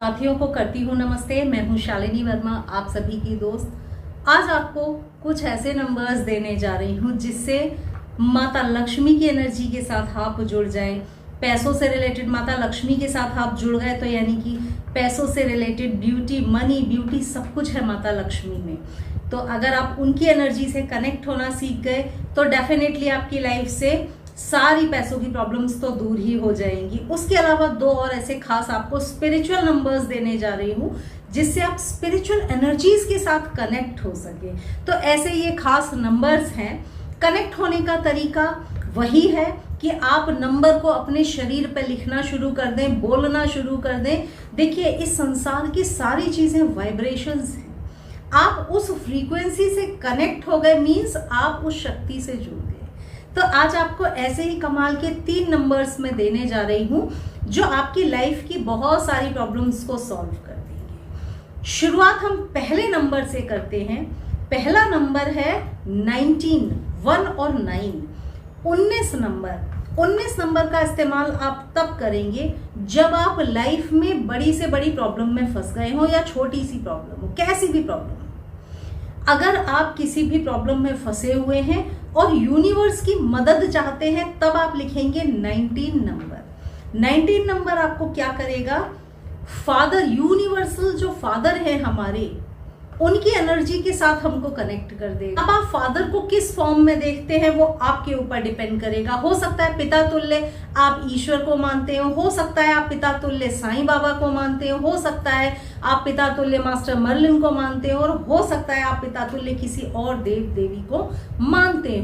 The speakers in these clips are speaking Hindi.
साथियों को करती हूँ नमस्ते। मैं हूँ शालिनी वर्मा, आप सभी की दोस्त। आज आपको कुछ ऐसे नंबर्स देने जा रही हूँ जिससे माता लक्ष्मी की एनर्जी के साथ आप जुड़ जाए। पैसों से रिलेटेड माता लक्ष्मी के साथ आप जुड़ गए तो यानी कि पैसों से रिलेटेड ब्यूटी, मनी, ब्यूटी सब कुछ है माता लक्ष्मी में। तो अगर आप उनकी एनर्जी से कनेक्ट होना सीख गए तो डेफिनेटली आपकी लाइफ से सारी पैसों की प्रॉब्लम्स तो दूर ही हो जाएंगी। उसके अलावा दो और ऐसे खास आपको स्पिरिचुअल नंबर्स देने जा रही हूँ जिससे आप स्पिरिचुअल एनर्जीज के साथ कनेक्ट हो सके। तो ऐसे ये खास नंबर्स हैं। कनेक्ट होने का तरीका वही है कि आप नंबर को अपने शरीर पर लिखना शुरू कर दें, बोलना शुरू कर दें। देखिए, इस संसार की सारी चीजें वाइब्रेशंस हैं। आप उस फ्रीक्वेंसी से कनेक्ट हो गए मीन्स आप उस शक्ति से जुड़ गए। तो आज आपको ऐसे ही कमाल के 3 नंबर्स में देने जा रही हूं जो आपकी लाइफ की बहुत सारी प्रॉब्लम्स को सॉल्व कर देंगे। शुरुआत हम पहले नंबर से करते हैं। पहला नंबर है 19, 1 और 9, 19 नंबर। 19 नंबर का इस्तेमाल आप तब करेंगे जब आप लाइफ में बड़ी से बड़ी प्रॉब्लम में फंस गए हो या छोटी सी प्रॉब्लम हो, कैसी भी प्रॉब्लम। अगर आप किसी भी प्रॉब्लम में फंसे हुए हैं और यूनिवर्स की मदद चाहते हैं तब आप लिखेंगे 19 नंबर। 19 नंबर आपको क्या करेगा? फादर, यूनिवर्सल जो फादर है हमारे, उनकी एनर्जी के साथ हमको कनेक्ट कर देगा। अब आप फादर को किस फॉर्म में देखते हैं वो आपके ऊपर डिपेंड करेगा। हो सकता है पिता तुल्य आप ईश्वर को मानते हो सकता है आप पिता तुल्य साईं बाबा को मानते हो सकता है आप पिता तुल्य मास्टर मर्लिन को मानते हो, और हो सकता है आप पिता तुल्य किसी और देव देवी को मानते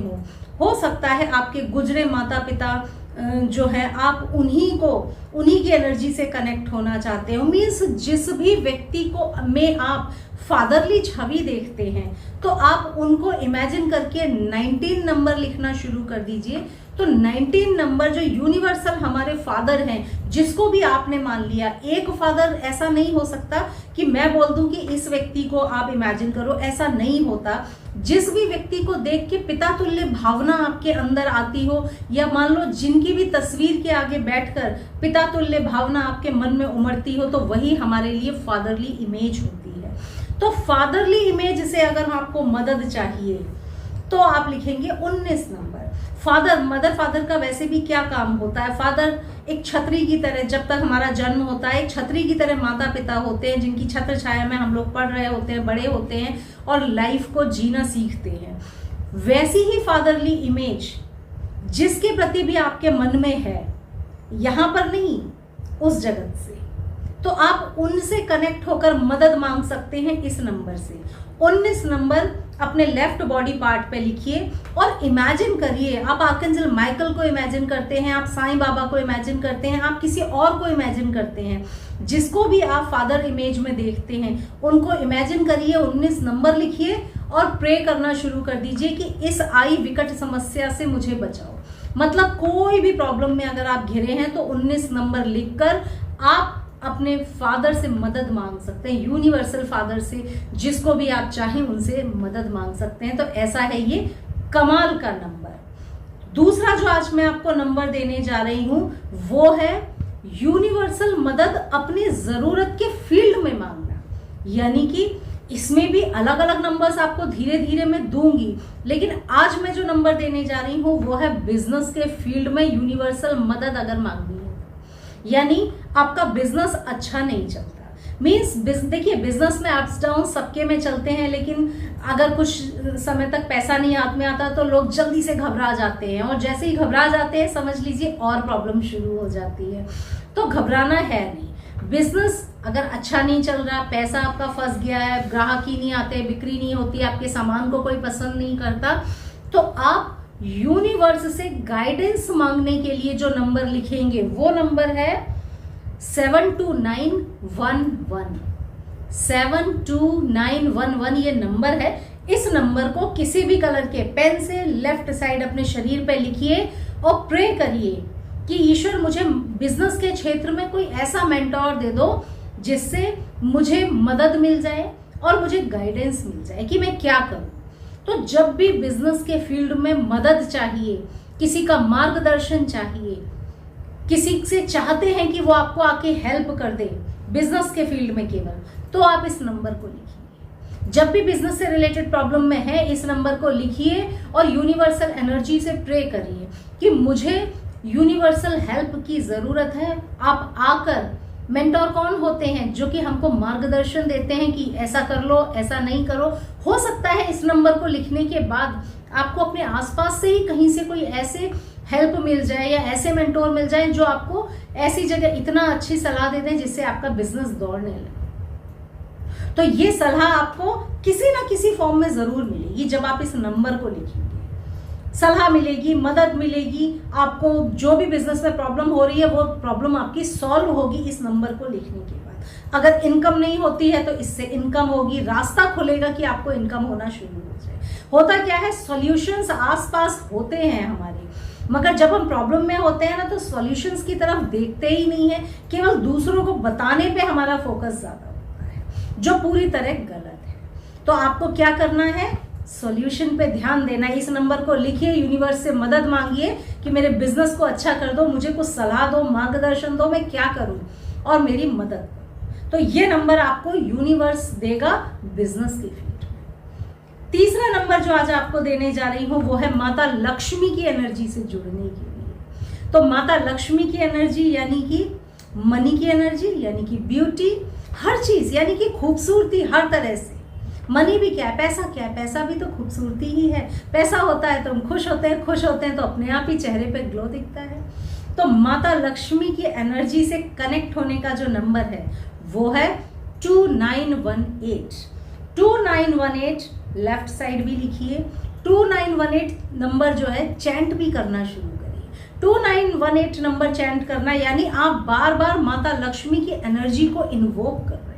हो सकता है आपके गुजरे माता पिता जो है आप उन्हीं की एनर्जी से कनेक्ट होना चाहते हो। मीन्स जिस भी व्यक्ति को में आप फादरली छवि देखते हैं तो आप उनको इमेजिन करके 19 नंबर लिखना शुरू कर दीजिए। तो 19 नंबर जो यूनिवर्सल हमारे फादर हैं, जिसको भी आपने मान लिया, एक फादर ऐसा नहीं हो सकता कि मैं बोल दूं कि इस व्यक्ति को आप इमेजिन करो, ऐसा नहीं होता। जिस भी व्यक्ति को देख के पिता तुल्य भावना आपके अंदर आती हो, या मान लो जिनकी भी तस्वीर के आगे बैठकर पिता तुल्य भावना आपके मन में उमड़ती हो, तो वही हमारे लिए फादरली इमेज होती है। तो फादरली इमेज से अगर आपको मदद चाहिए तो आप लिखेंगे 19 नंबर। मदर फादर का वैसे भी क्या काम होता है? फादर एक छतरी की तरह, जब तक हमारा जन्म होता है, एक छतरी की तरह माता पिता होते हैं जिनकी छत्र छाया में हम लोग पढ़ रहे होते हैं, बड़े होते हैं और लाइफ को जीना सीखते हैं। वैसी ही फादरली इमेज जिसके प्रति भी आपके मन में है, यहां पर नहीं, उस जगत से, तो आप उनसे कनेक्ट होकर मदद मांग सकते हैं इस नंबर से। 19 नंबर अपने लेफ्ट बॉडी पार्ट पे लिखिए और इमेजिन करिए। आप आर्कएंजल माइकल को इमेजिन करते हैं, आप साईं बाबा को इमेजिन करते हैं, आप किसी और को इमेजिन करते हैं, जिसको भी आप फादर इमेज में देखते हैं उनको इमेजिन करिए। 19 नंबर लिखिए और प्रे करना शुरू कर दीजिए कि इस आई विकट समस्या से मुझे बचाओ। मतलब कोई भी प्रॉब्लम में अगर आप घिरे हैं तो 19 नंबर लिखकर आप अपने फादर से मदद मांग सकते हैं, यूनिवर्सल फादर से, जिसको भी आप चाहें उनसे मदद मांग सकते हैं। तो ऐसा है ये कमाल का नंबर। दूसरा जो आज मैं आपको नंबर देने जा रही हूं वो है यूनिवर्सल मदद अपनी जरूरत के फील्ड में मांगना। यानी कि इसमें भी अलग अलग नंबर्स आपको धीरे धीरे मैं दूंगी, लेकिन आज मैं जो नंबर देने जा रही हूं वो है बिजनेस के फील्ड में यूनिवर्सल मदद अगर मांगनी है। यानी आपका बिजनेस अच्छा नहीं चलता। मीन्स देखिए, बिजनेस में अप्स डाउन सबके में चलते हैं, लेकिन अगर कुछ समय तक पैसा नहीं हाथ में आता तो लोग जल्दी से घबरा जाते हैं, और जैसे ही घबरा जाते हैं समझ लीजिए और प्रॉब्लम शुरू हो जाती है। तो घबराना है नहीं। बिजनेस अगर अच्छा नहीं चल रहा, पैसा आपका फंस गया है, ग्राहक ही नहीं आते, बिक्री नहीं होती, आपके सामान को कोई पसंद नहीं करता, तो आप यूनिवर्स से गाइडेंस मांगने के लिए जो नंबर लिखेंगे वो नंबर है 72911। 72911 ये नंबर है। इस नंबर को किसी भी कलर के पेन से लेफ्ट साइड अपने शरीर पे लिखिए और प्रे करिए कि ईश्वर मुझे बिजनेस के क्षेत्र में कोई ऐसा मेंटोर दे दो जिससे मुझे मदद मिल जाए और मुझे गाइडेंस मिल जाए कि मैं क्या करूं। तो जब भी बिजनेस के फील्ड में मदद चाहिए, किसी का मार्गदर्शन चाहिए, किसी से चाहते हैं कि वो आपको आके हेल्प कर दे, बिजनेस के फील्ड में केवल, तो आप इस नंबर को लिखिए। जब भी बिजनेस से रिलेटेड प्रॉब्लम में है, इस नंबर को लिखिए और यूनिवर्सल एनर्जी से प्रे करिए कि मुझे यूनिवर्सल हेल्प की जरूरत है। आप आकर, मेंटोर कौन होते हैं? जो कि हमको मार्गदर्शन देते हैं कि ऐसा कर लो, ऐसा नहीं करो। हो सकता है इस नंबर को लिखने के बाद आपको अपने आसपास से ही कहीं से कोई ऐसे हेल्प मिल जाए या ऐसे मेंटोर मिल जाए जो आपको ऐसी जगह इतना अच्छी सलाह दे दें जिससे आपका बिजनेस दौड़ने लगे। तो ये सलाह आपको किसी ना किसी फॉर्म में जरूर मिलेगी जब आप इस नंबर को लिखेंगे। सलाह मिलेगी, मदद मिलेगी आपको। जो भी बिजनेस में प्रॉब्लम हो रही है वो प्रॉब्लम आपकी सॉल्व होगी इस नंबर को लिखने के बाद। अगर इनकम नहीं होती है तो इससे इनकम होगी, रास्ता खुलेगा कि आपको इनकम होना शुरू हो जाए। होता क्या है, सॉल्यूशंस आसपास होते हैं हमारे, मगर जब हम प्रॉब्लम में होते हैं ना तो सॉल्यूशंस की तरफ देखते ही नहीं है, केवल दूसरों को बताने पे हमारा फोकस ज्यादा होता है, जो पूरी तरह गलत है। तो आपको क्या करना है, सॉल्यूशन पे ध्यान देना है। इस नंबर को लिखिए, यूनिवर्स से मदद मांगिए कि मेरे बिजनेस को अच्छा कर दो, मुझे कुछ सलाह दो, मार्गदर्शन दो, मैं क्या करूं और मेरी मदद करो। तो ये नंबर आपको यूनिवर्स देगा बिजनेस के फील्ड में। तीसरा नंबर जो आज आपको देने जा रही हूं वो है माता लक्ष्मी की एनर्जी से जुड़ने के लिए। तो माता लक्ष्मी की एनर्जी यानी कि मनी की एनर्जी, यानी कि ब्यूटी, हर चीज यानी कि खूबसूरती हर तरह से। मनी भी क्या है, पैसा क्या है, पैसा भी तो खूबसूरती ही है। पैसा होता है तो हम खुश होते हैं, खुश होते हैं तो अपने आप ही चेहरे पे ग्लो दिखता है। तो माता लक्ष्मी की एनर्जी से कनेक्ट होने का जो नंबर है वो है 2918। 2918 लेफ्ट साइड भी लिखिए। 2918 नंबर जो है चैंट भी करना शुरू करिए। 2918 नंबर चैंट करना यानी आप बार बार माता लक्ष्मी की एनर्जी को इन्वोक कर रहे हैं।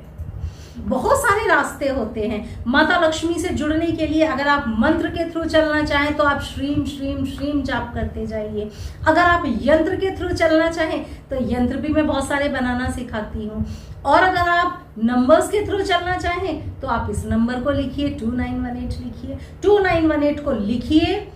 बहुत सारे रास्ते होते हैं माता लक्ष्मी से जुड़ने के लिए। अगर आप मंत्र के थ्रू चलना चाहें तो आप श्रीम श्रीम श्रीम जाप करते जाइए। अगर आप यंत्र के थ्रू चलना चाहें तो यंत्र भी मैं बहुत सारे बनाना सिखाती हूँ। और अगर आप नंबर्स के थ्रू चलना चाहें तो आप इस नंबर को लिखिए, 2918 लिखिए। 2918 को लिखिए,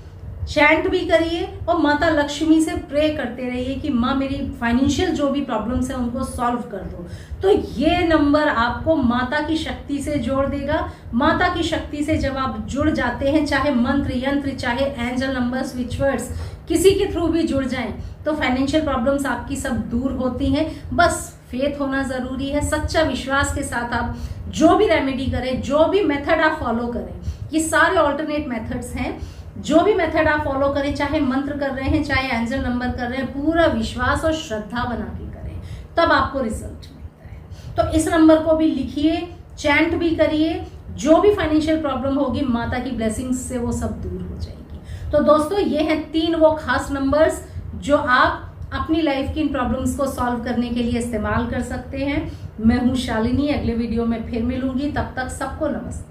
चैंट भी करिए और माता लक्ष्मी से प्रे करते रहिए कि माँ मेरी फाइनेंशियल जो भी प्रॉब्लम्स हैं उनको सॉल्व कर दो। तो ये नंबर आपको माता की शक्ति से जोड़ देगा। माता की शक्ति से जब आप जुड़ जाते हैं, चाहे मंत्र यंत्र, चाहे एंजल नंबर, स्विच वर्ड्स, किसी के थ्रू भी जुड़ जाएं, तो फाइनेंशियल प्रॉब्लम्स आपकी सब दूर होती हैं। बस फेथ होना जरूरी है। सच्चा विश्वास के साथ आप जो भी रेमेडी करें, जो भी मेथड आप फॉलो करें, ये सारे ऑल्टरनेट मेथड्स हैं, जो भी मेथड आप फॉलो करें, चाहे मंत्र कर रहे हैं, चाहे एंजल नंबर कर रहे हैं, पूरा विश्वास और श्रद्धा बना के करें, तब आपको रिजल्ट मिलता है। तो इस नंबर को भी लिखिए, चैंट भी करिए। जो भी फाइनेंशियल प्रॉब्लम होगी माता की ब्लेसिंग्स से वो सब दूर हो जाएगी। तो दोस्तों ये हैं 3 वो खास नंबर्स जो आप अपनी लाइफ की इन प्रॉब्लम्स को सॉल्व करने के लिए इस्तेमाल कर सकते हैं। मैं हूं शालिनी, अगले वीडियो में फिर मिलूंगी। तब तक सबको नमस्ते।